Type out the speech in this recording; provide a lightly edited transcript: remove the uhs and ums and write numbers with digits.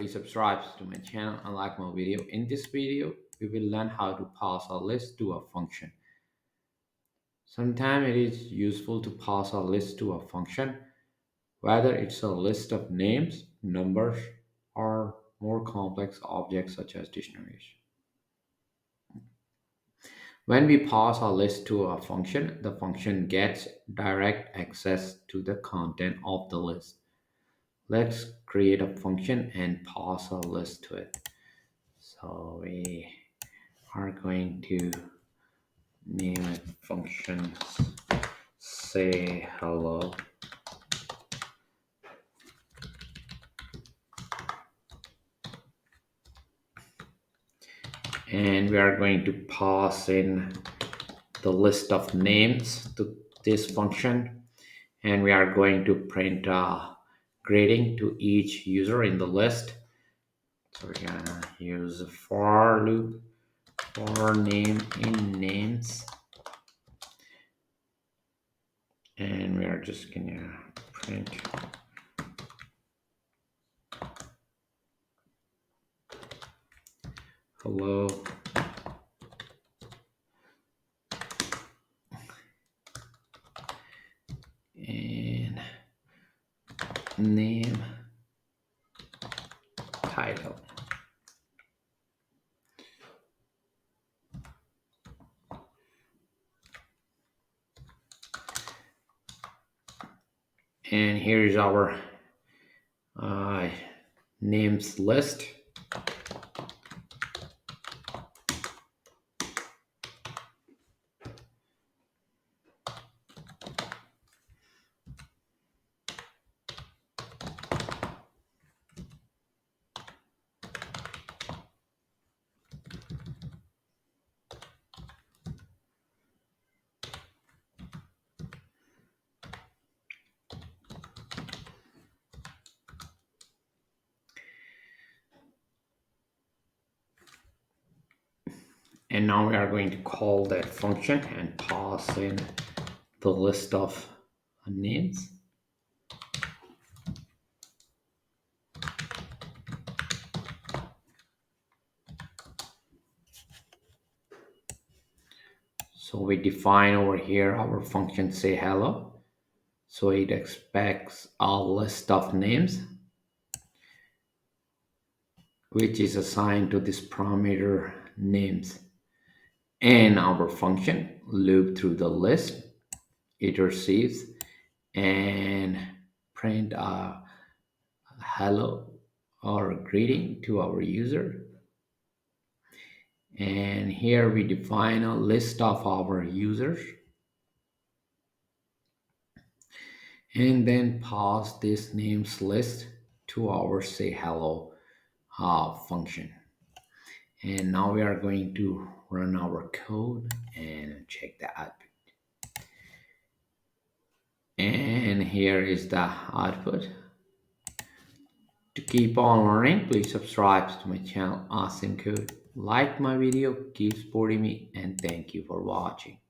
Please subscribe to my channel and like my video. In this video, we will learn how to pass a list to a function. Sometimes it is useful to pass a list to a function, whether it's a list of names, numbers, or more complex objects such as dictionaries. When we pass a list to a function, the function gets direct access to the content of the list. Let's create a function and pass a list to it. So we are going to name it function say hello, and we are going to pass in the list of names to this function, and we are going to print a grading to each user in the list. So we're gonna use a for loop for name in names, and we are just gonna print hello and name title. And here is our uh, names list. And now we are going to call that function and pass in the list of names. So we define over here our function say hello. So it expects a list of names which is assigned to this parameter names. And our function loop through the list. It receives and print a hello or greeting to our user. And here we define a list of our users and then pass this names list to our say hello function. And now we are going to run our code and check the output. And here is the output. To keep on learning, please subscribe to my channel Awesome Code. Like my video, keep supporting me, and thank you for watching.